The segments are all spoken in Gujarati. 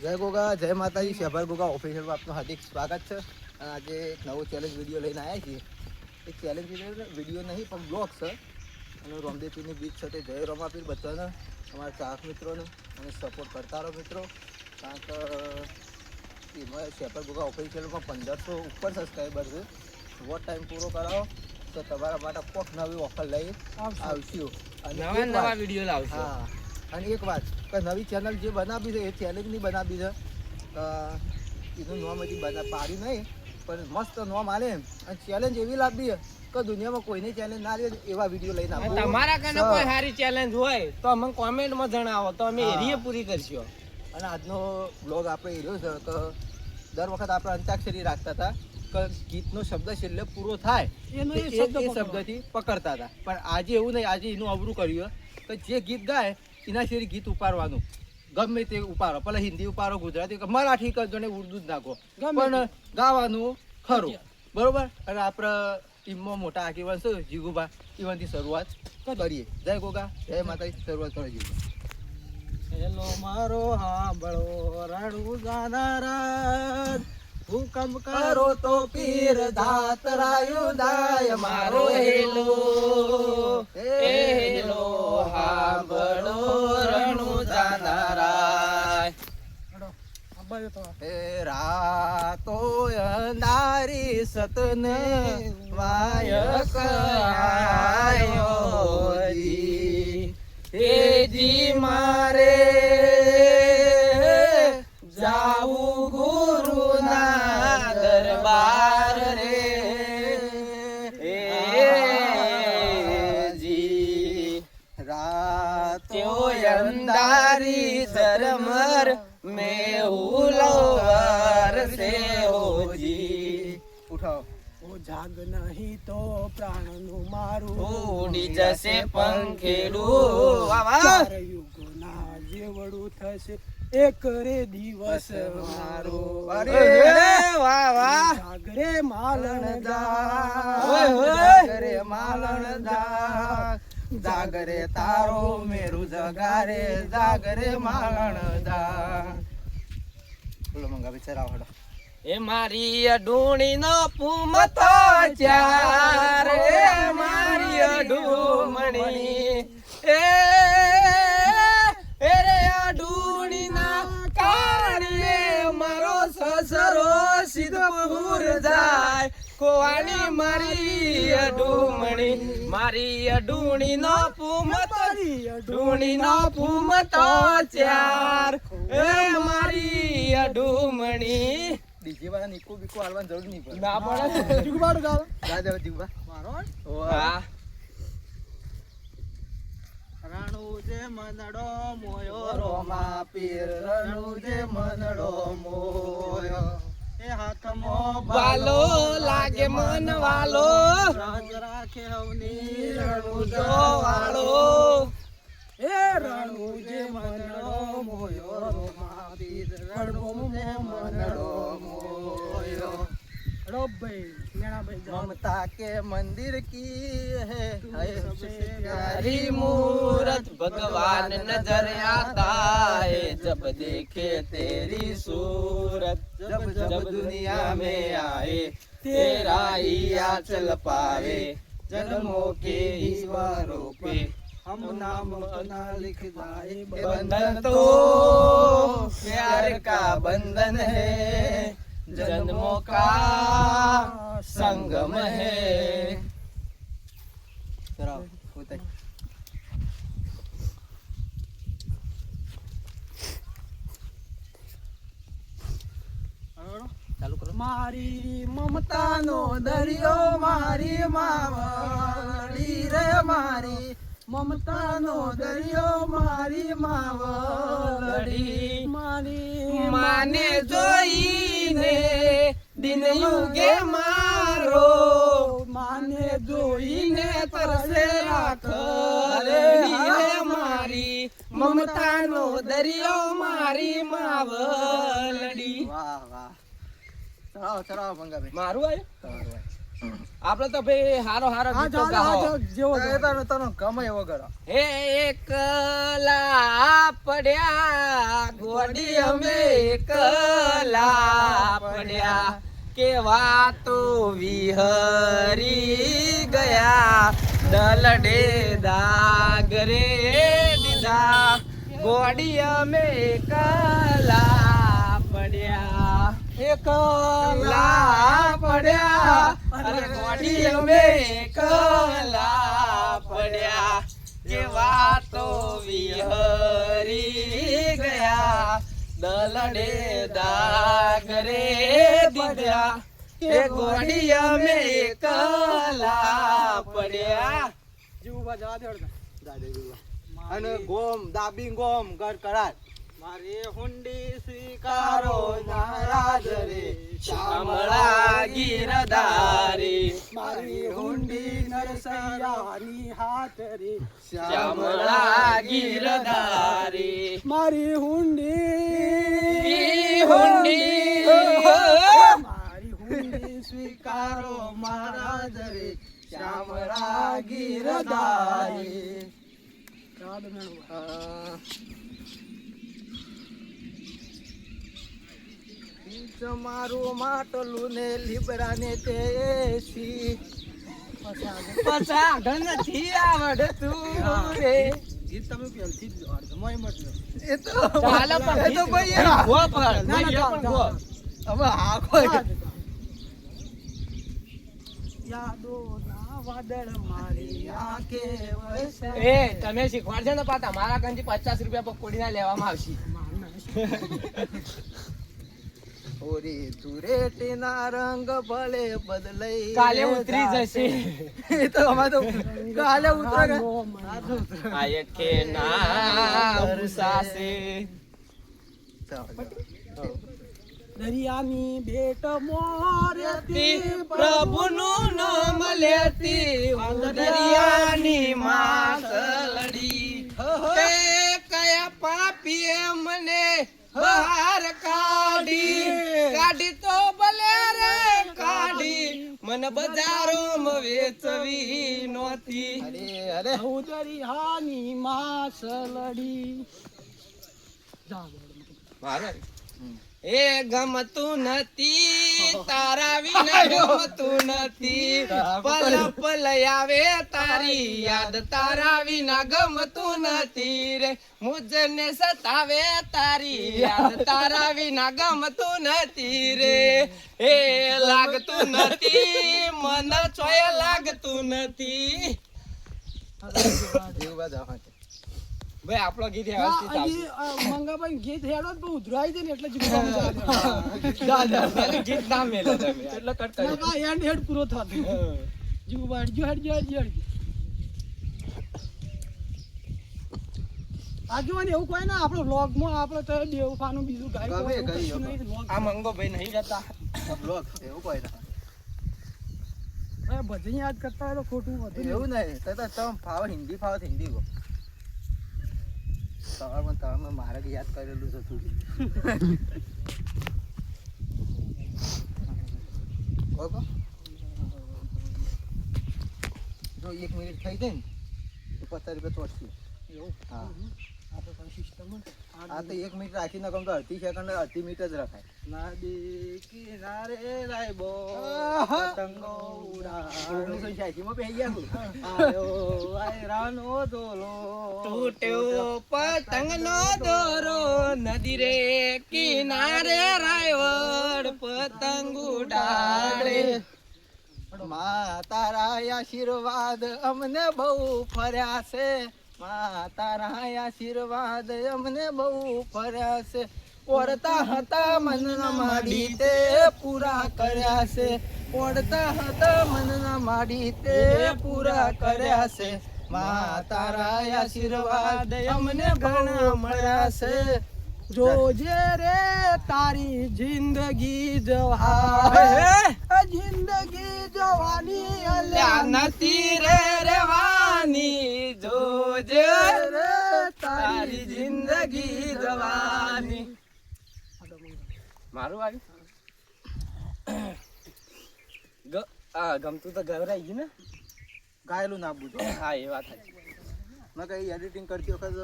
જય ગોગા, જય માતાજી. શેભર ગોગા ઓફિશિયલમાં આપનું હાર્દિક સ્વાગત છે. અને આજે એક નવો ચેલેન્જ વિડીયો લઈને આવ્યા છીએ. એક ચેલેન્જ વિડીયો નહીં પણ બ્લોગ છે. અને રામદેવપીરની બીચ છે તે જય રમાપીર બધાને અમારા ચાહક મિત્રોને અને સપોર્ટ કરતા રહો મિત્રો. કારણ કે એમાં શેભર ગોગા ઓફિશિયલમાં 1500 ઉપર સબસ્ક્રાઈબર છે. વોટ ટાઈમ પૂરો કરાવો તો તમારા માટે કોક નવી ઓફર લઈ આવશું અને નવા વિડીયો લાવશું. હા, અને એક વાત કે નવી ચેનલ જે બનાવી છે એ ચેલેન્જની બનાવી છે. એનું નામ હજી પાડી નહીં પણ મસ્ત નામ આલે અને ચેલેન્જ એવી લાવી કે દુનિયામાં કોઈની ચેલેન્જ ના લે એવા વિડીયો લઈને આવો. તમારા કને કોઈ સારી ચેલેન્જ હોય તો અમને કોમેન્ટમાં જણાવો તો અમે એરીએ પૂરી કરશું. અને આજનો બ્લોગ આપણે એર્યો છે કે દર વખત આપણે અંતાક્ષરી રાખતા હતા કે ગીતનો શબ્દ છેલ્લે પૂરો થાય એ શબ્દથી પકડતા હતા. પણ આજે એવું નહીં, આજે એનું અવરું કર્યું કે જે ગીત ગાય એના શેરી ગીત ઉપાડવાનું, ગમે તે ઉપાડો, પેલા હિન્દી ઉપાડો, ગુજરાતી, મરાઠી કરજો ને ઉર્દુ જ નાખો, પણ ગાવાનું ખરું, બરોબર. અને આપણે ટીમમાં મોટા આગેવાન છે જીગુભા, ઈવનથી શરૂઆત કરીએ. જય ગોગા, જય માતાજી. શરૂઆત કરો જીગુભા. હેલો મારો હાંભળો રણુ જાનારા, હુકમ કરો તો પીર દાતરાયું દાય મારો હેલો. હેલો હાંભળો રણુ જાનારા. એ રાતો અંધારી સતને વાયક આયો જી, જી મારે જાવું ગુરુના દરબાર રે. જી રાતો અંધારી ઝરમર મેં હુલવાર સે હોજી. ઉઠાઓ. જાગ નહીં તો પ્રાણનું મારું ઉડી જશે પંખેડું. યુગના જેવડું થશે એક રે દિવસ મારો. અરે વાહ વાહ. જાગરે માલણ જા, જાગરે માલણ જા, જાગરે તારો મેરું જગારે, જાગરે માલણ જા. બોલો મંગા બિચારા હડો. એ મારી અઢૂણી નો પૂમતો ચાર, એ મારી અઢૂમણી એ રે અઢૂણી ના કારણે મારો સસરો સિદ્ધપુર જાય. કોવાની મારી અઢૂમણી, મારી અઢૂણી નો પૂમતો, અઢૂણી નો પૂમતો ચાર, એ મારી અઢૂમણી. ડીજે વાળા નીકો બીકો આલવાની જરૂર નહીં પડે. ના પડે. જીગુબાડું ગાવ. ગાજો જીગુબા. મારો વાહ. રાણુ જે મનડો મોયો રોમા પીર રણુ જે મનડો મોયો, એ હાથમાં બાલો લાગે મન વાલો, રાજ રાખે હવની રણુ જો વાળો. એ રણુ જે મનડો મોયો રોમા પીર રણુ જે મનડો મોયો. રો ભાઈ મેણા ભાઈ ममता के मंदिर की है सबसे प्यारी मूरत भगवान नजर आता है जब देखे तेरी सूरत. जब जब दुनिया में आए तेरा ही आंचल पावे, जन्मों के ईश्वरों पे हम नाम अपना लिख जाए. बंधन तो प्यार का बंधन है, जन्मों का संगम है. कराओ होता है. ચાલુ કરો. મારી મમતાનો દરિયો મારી માવડી રે, મારી મમતાનો દરિયો મારી માવડી. મારી માને જોઈને દિન યુગે મારો, માને જોઈને તરસે રાખડી રે, મારી મમતાનો દરિયો મારી માવડી. વાહ વાહ. ચડાવો ચડાવો મંગાભાઈ. મારું આવ્યું. તમારું આપણે તો ભાઈ હારો ગીતો ગાઓ. તને ગમે એવો કરો. હે એકલા પડ્યા ગોડી અમે એકલા પડ્યા કેવા તો વિહરી ગયા દલડે દાગરે દીધા ગોડી અમે એકલા પડ્યા અરે ગોડી અમે એકલા પડ્યા કેવા તો વિહરી ગયા દલડે દાગરે દીધા એ ગોડી અમે એકલા પડ્યા. અને ગોમ દાબી ગોમ ઘર કરાર મારી હુંડી સ્વીકારો નારાજ રે શામળા ગીરધારી મારી હુંડી નરસૈયાની હાથ રે શ્યામળા ગીરધારી મારી હુંડી મારી હુંડી સ્વીકારો મહારાજ રે શ્યામળા ગીરધારી. મારું માટલું ને લીબડા ને તેસી પછા નથી આવડતું રે ગીત તમે પહેલથી જ અર્ધમાં મતલબ એ તો ચાલો પણ એ તો ભાઈ ગો પણ પણ ગો હવે આ કોઈ યાદો ના વાદળ મારી આંખે વસે. એ તમે શીખવાડજો ને પાછા મારા કંથી 50 રૂપિયા પકોડી ના લેવામાં આવશે. ઓરી તુરેટીના રંગ ભલે બદલાઈ કાલે ઉતરી જશે એ તો અમાર તો કાલે ઉતરે આ એકે ના ઉસાસે દરિયાની બેટ મોરતી પ્રભુનું નામ લેતી દરિયાની માસલડી તે કયા પાપીએ મને બહાર કાઢી તો ભલે રે કાઢી મને બજારોમાં વેચવી નહોતી. અરે દરિયાની માસલડી. એ ગમતું નથી તારા વિના ગમતું નથી પલ પલ આવે તારી યાદ તારા વિના ગમતું નથી રે મુજને સતાવે તારી યાદ તારા વિના ગમતું નથી રે એ લાગતું નથી મન ચોય લાગતું નથી. ભાઈ આપણો ગીત વ્યવસ્થિત આવશે. મંગાભાઈ ગીત હેડો તો ઉધરાઈ જાય ને એટલે ગીત ના મેલો તમે એટલે કટ કરી હેડ હેડ પૂરો થતો જીવવાડજો હેડજો આગેવાની એવું કોઈ ના આપણે વ્લોગમાં આપણે તો દેવફાનું બીજું ગાય ગમે એ ગાઈ શકો. આ મંગો ભાઈ નહીં જતા બ્લોગ એવું કોઈ ના બધે યાદ કરતા હોય તો ખોટું હતું એવું નહીં તો તમે ફાવે હિન્દી ફાવે તો હિન્દી કહો. તમે મારે યાદ કરેલું છે તું જો 1 મિનિટ થઈ જાય ને તો 50 રૂપિયા ચોટશે. હા આપણે કોઈ સિસ્ટમ આ તો 1 મિનિટ રાખીને કમ તો અડધી સેકન્ડ અડધી મિનિટ જ રખાય. નદી કિનારે રાયબો પતંગો ઉડાડે 1986 માં પહેરી ગયા તું. આયો વાયરાનો દોલો તૂટ્યો પતંગ નો દોરો નદી રે કિનારે રાયવડ પતંગ ઉડાડે. માં તારા આશીર્વાદ અમને બહુ ફર્યા છે માં તારા આશીર્વાદ અમને બહુ ફર્યા છે ઓળતા હતા મનના માડી તે પૂરા કર્યા છે ઓળતા હતા મનના માડી તે પૂરા કર્યા છે માં તારા આશીર્વાદ અમને ઘણા મળ્યા છે જોજે રે તારી જિંદગી જવા જિંદગી જવાની અલ્યા નથી રે રેવાની જોજે રે તારી જિંદગી જવાની. મારું આવ્યું આ ગમતું તો ગભરાઈ ગયું ને. ગાયેલું ના પૂછો. હા એ વાત સાચી. મેં કઈ એડિટિંગ કરતી વખત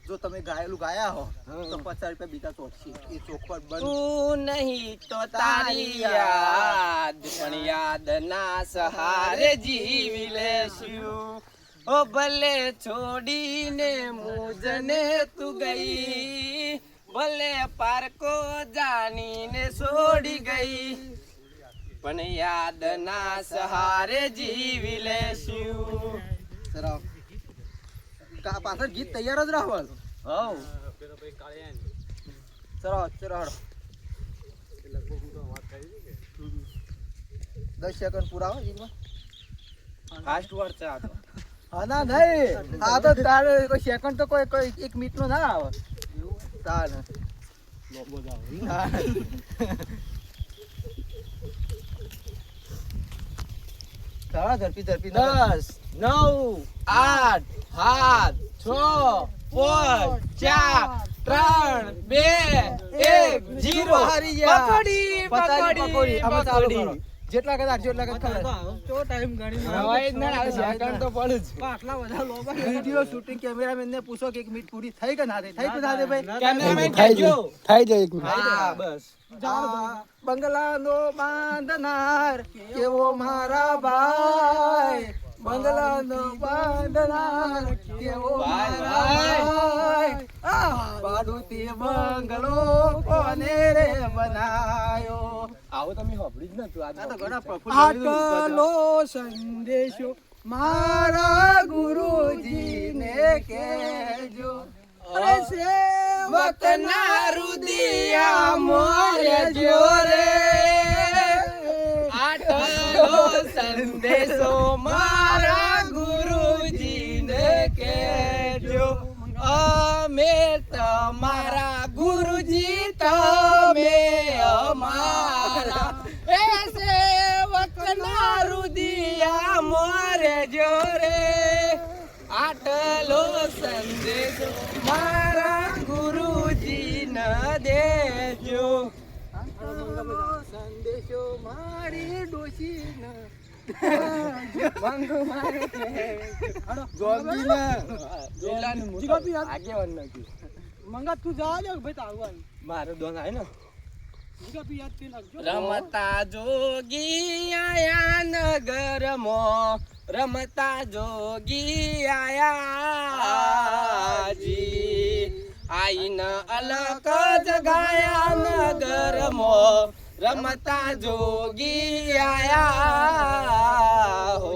જો તમે ગાયેલું ગાયા હો તો 50 રૂપિયા બીજા ચોટશે. એ ચોખવટ બંધ. તું નહીં તો તારી યાદ પણ યાદ ના સહારે જીવી લેશું. ઓ ભલે છોડીને મુજને તું ગઈ, ભલે પારકો જાણીને છોડી ગઈ, પણ યાદ ના સહારે જીવી લેશું. સરાવ પાછળ ગીત તૈયાર જ રાખવાનું. હવ ચલો ચલો 10 સેકન્ડ પૂરા હો ગીતમાં. ફાસ્ટ વર્ડ છે આ તો. હા ના નહીં, આ તો તારે કોઈ સેકન્ડ તો કોઈ 1 મિનિટ નો ના આવે તાર. ચાલો ઝડપી ઝડપી 10 9 8 7 6 5 4 3 2 1 0 હારી ગયા. પકોડી પકોડી આમાં ચાલુ કરો. પકોડી. જેટલા કદાચ જેટલા કદાચ તો ટાઈમ ગણી હવે જ ના આવે, સેકન્ડ તો પડું જ. આટલા બધા લોબા વિડિયો શૂટિંગ કેમેરામેન ને પૂછો કે 1 મિનિટ પૂરી થઈ કે ના થઈ. થઈ કે ના થઈ ભાઈ? કેમેરામેન કહેજો. થઈ જાય 1 હા બસ. બંગલાનો બાંધનાર કેવો મારા ભાઈ, બંગલાનો બાંધનાર કેવો મારા ભાઈ. બાડુતી બંગલો કોને રે બનાયો. આવું તમે સાંભળ્યું જ નતું. આ તો ઘણા પ્રફુલ્લ આટલો સંદેશો મારા ગુરુજીને કહેજો. અરે સેવક વતના રુદિયા મોરે જોરે, આટલો સંદેશો મારા ગુરુજીને કહેજો. અમે તમારા ગુરુજી તમે અમારા, એ સેવકના રુદિયા મોરે જોરે, આટલો સંદેશો મારા ગુરુજી ન દેજો. સંદેશો મારી ડોશીને મંગુ મારે જિલ્લાનું જીગાપી યાદ. આગેવાન નાખ્યું. મંગા તું જા દે ભાઈ તારવાનું મારો દોન આવે ને. જીગાપી યાદ કરી નાખજો. રમતા જોગી આયા નગરમાં, રમતા જોગી આયા જી, આઈન અલક જગાયા નગરમાં, રમતા જોગી આયા હો.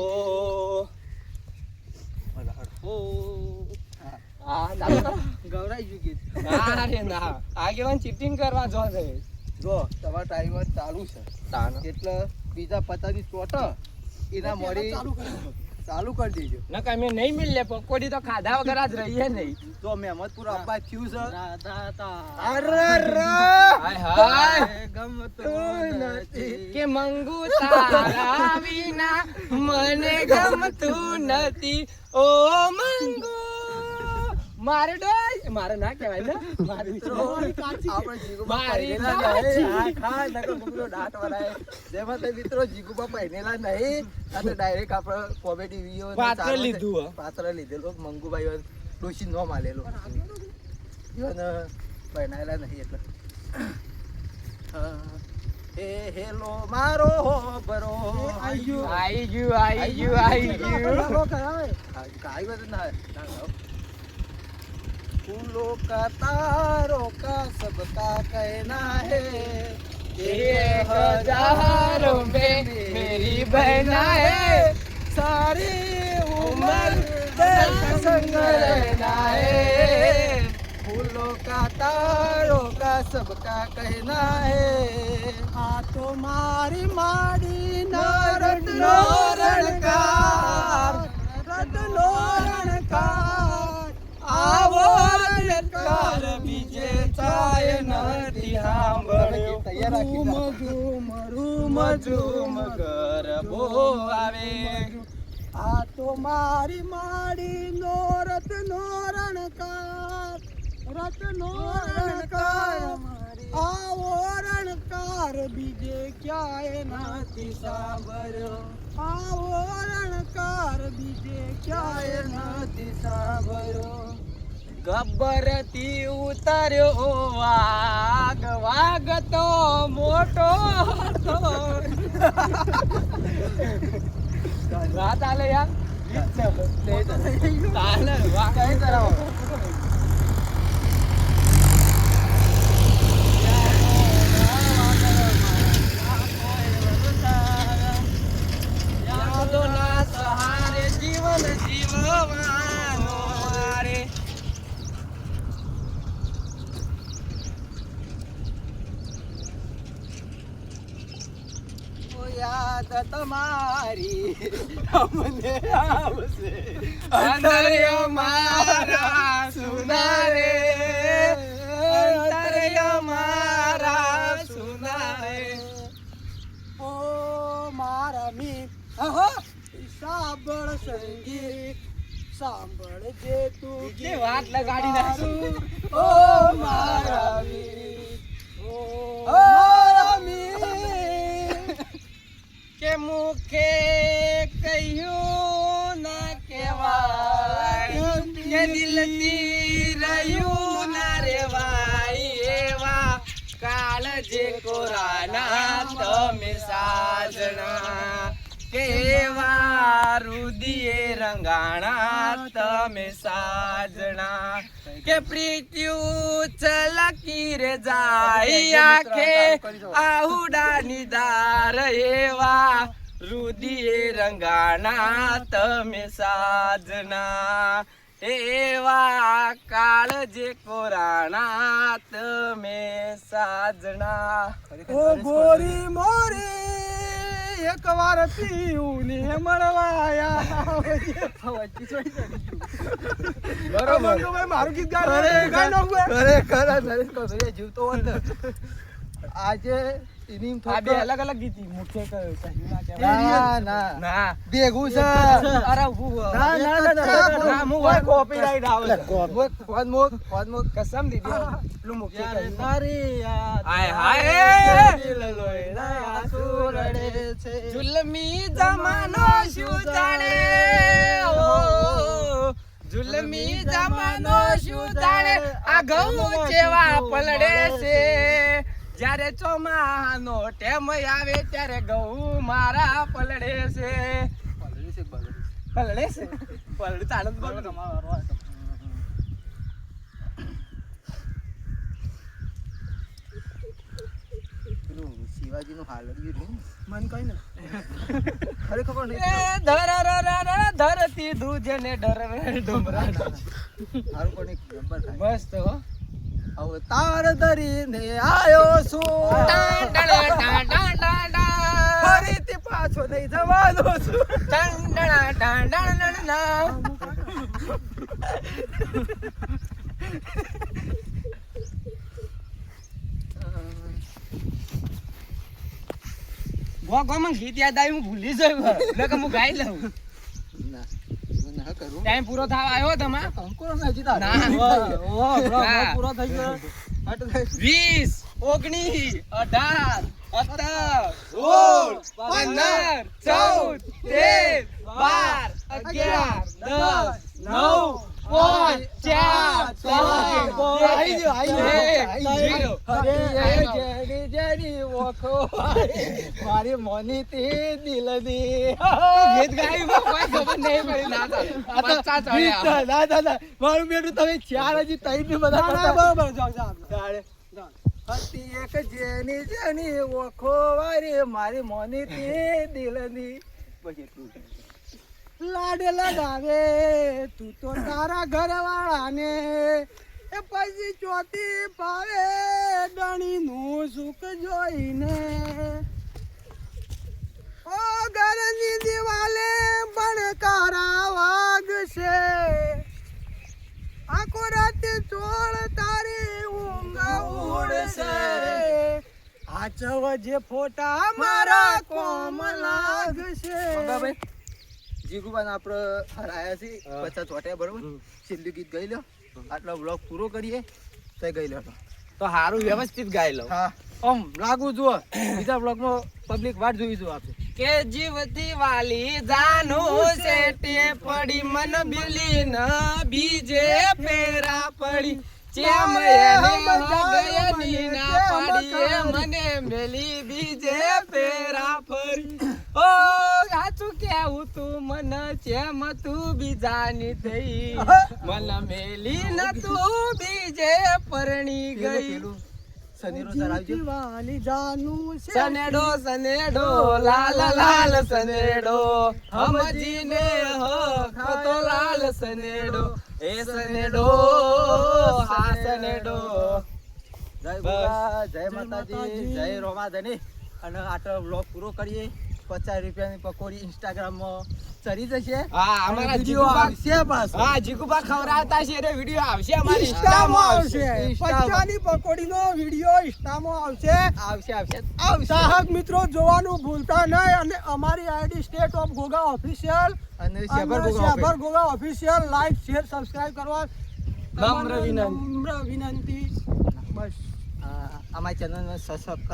હા ચાલુ કરો. ગવરાઈ ગયું ગીત. ના રે ના, આગેવાન ચીટિંગ કરવા જો છે. જો તમારો ટાઈમર ચાલુ છે એટલે બીજા પતાની ચોટ એના મોડી ચાલુ કરી દેજો. નકા મેં નહીં મિલ લે પકોડી તો ખાધા વગર જ રહીએ નહીં. તો મહેમદપુર અબ્બા થયું છે. રાધા તા હાય હાય ગમતું નથી. કે મંગુ તારા વિના મને ગમતું નથી. ઓ મંગુ મારે ડોય મારે ના કહેવાય ને મારી મિત્રો, આપણે જીગુબા મારી પહેરેલા કાચી. નહીં. આ ખા નકર બગડો દાંત વળાય. જેમાં તે મિત્રો જીગુબા પહેરેલા નહીં. આ તો ડાયરેક્ટ આપણે કોમેડી વિડિયો પાત્ર લીધું હો. પાત્ર લીધેલો મંગુભાઈ ડોશી નો માલેલો ઈવન પહેરાયેલા નહીં એટલે. એ હેલો મારો બરો આઈ ગયું. આઈ ગયું આઈ ગયું આઈ ગયું. કાઈ વાત ના फूलों का तारों का सबका कहना है एक हजारों में मेरी बहना है, सारी उम्र तेरे संग रहना है. फूलों का तारों का सबका कहना है આ તો મારી માડી રત્નો રણકાર, રત્નો રણકાર આવો રણકાર બીજે થાય નથી સાંભળ્યો. તૈયાર રાખી ઝૂમ ઝૂમ ઝૂમ ગરબો આવે. આ તો મારી માડી નો રત્નો રણકાર, રત્નો રણકાર આવો રણકાર બીજે ક્યાંય નથી સાંભળ્યો આવો રણકાર બીજે ક્યાંય નથી સાંભળ્યો ગબ્બરથી ઉતર્યો વાઘ વાઘ તો મોટો હતો વાત આલે યાર તાલે વાઘ કઈ કરાવો યાદોના સહારે જીવન જીવવાનો રે યાદ તમારી અમને આવશે અંતર્ય મારા સુનારે અંતર્ય મારા સુનારે ઓ મારા મી સાંભળ સંગીત સાંભળજે તું કે વાત લગાડી નાખી. ઓ મારા મી ઓ મારા મી કે મુખે કહ્યું ના કહેવાય કે દિલથી રહ્યું ના રેવાય એવા કાળ જે કોરાના તમે સાજણા કેવા રુદિયે રંગાણા તમે સાજણા કે પ્રીત્યું ચલકી રે જાય આખે આહુડાની દાર એવા રુદિયે રંગાણા તમે સાજના એવા કાળ જે કોરાણા તમે સાજના ઓ ગોરી મોરી એક વાર પીવું ને મળવાયા બરોબર ભાઈ મારું ગીત ગાય જીવતો હોત ને. આજે ઇનિંગ આ બે અલગ અલગ ગીત મુખ્ય કહ્યું કહ્યું ના કહેવાય. ના ના ના ભેગું છે અરે ઊભું ના, ના, ના, ના, ના, હું હોય copyright આવે છે. ફોન મુક કસમ દીધી પેલું મુખ્ય કહ્યું. તારી યાદ હાય હાય દિલ લોહીના આંસુ રડે છે. જુલમી જમાનો શું જાણે ઓ જુલમી જમાનો શું જાણે આ ઘઉં જેવા પલળે છે જ્યારે ચોમાહાનો ટેમ આવે ત્યારે ઘઉં મારા પલળે છે પલળે છે પલળે ચાલત બોલ પેલું શિવાજીનું હાલરિયું રહ્યું ને, મન કઈ ને ખરેખર ખબર એ નહીં. ધરતી દૂજને ડર ડુમરા હારું પણ એક નંબર થાય. મસ્ત હો અવતાર ધરીને આયો છું ફરીથી પાછો નહીં જવાનો છું. ગીત યાદ આવ્યું હું ભૂલી જયું નકર હું ગાઈ લઉં ના હું ના કરું. ટાઈમ પૂરો થવા આવ્યો તમારે કંકોડો ના જીતા. ના. ના. પૂરો થઈ ગયો. હટ થઈ. 20 19 18 17 મારી મોની તે દિલની ગીત ગાયું કોઈ ખબર નહીં પડી ના મારું બેટું તમે ચાર હજી ત્રણ ને બધા કરતા. બરોબર જાઓ તારે. હતી એક જેની જેની ઓખો વારી મારી મોની તે દિલની. બસ એટલું. લાડે લગાવે તું તો તારા ઘરવાળાને એ પછી ચોથી પાવે ડણીનું સુખ જોઈને ઓ ઘરની દિવાલે બણકારા વાગશે આખો રાતે ચોળ તારી ઊંઘ ઉડશે આચવ જે ફોટા મારા કોમ લાગશે મંગાભાઈ, જીગુબાન આપણે હરાયા છે 50 ચોટ્યા બરોબર. છેલ્લું ગીત ગાઈ લો, આટલો બ્લોગ પૂરો કરીએ તો ગાઈ લો. તો હારું વ્યવસ્થિત ગાઈ લઉં હા આમ લાગુ જુઓ બીજા બ્લોગમાં પબ્લિક વાટ જોઈ જુઓ આપણે કે જીવતી વાલી જાનું સેટે પડી મન બિલી ન બીજે પેરા પડી ચેમ એને ગયની ના પાડી એ મને મેલી બીજે પેરા ફરી ઓ સાચું કેવું તું મન ચેમ તું બીજાની થઈ મન મેલી ન તું બીજે પરણી ગઈ પેલું સનેરો ચલાવજો. વાલી જાનું છે સનેડો સનેડો લાલ લાલ સનેડો હમજીને હો લાલ સનેડો એ સનેડો હા સનેડો જય ગોગા, જય માતાજી, જય રોમાધની. અને આટલો બ્લોગ પૂરો કરીએ. 50 રૂપિયાની પકોડી ઇન્સ્ટાગ્રામમાં ચડી જશે. હા અમારા વિડીયો જીગુબા આવશે પાછો. હા જીગુબા ખવડાવતા છે એટલે વિડિયો આવશે અમારી ઇન્સ્ટામાં ઇન્સ્ટામાં આવશે ઇન્સ્ટામાં. પચાની પકોડીનો વિડીયો ઇન્સ્ટામાં આવશે આવશે. ચાહક મિત્રો જોવાનું ભૂલતા નહીં અને અમારી ID state of Goga official અને શેબર ગોગા શેબર Goga official like share subscribe કરવા નમ્ર વિનંતી. નમ્ર વિનંતી બસ અમારી ચેનલને સબસ્ક્રાઇબ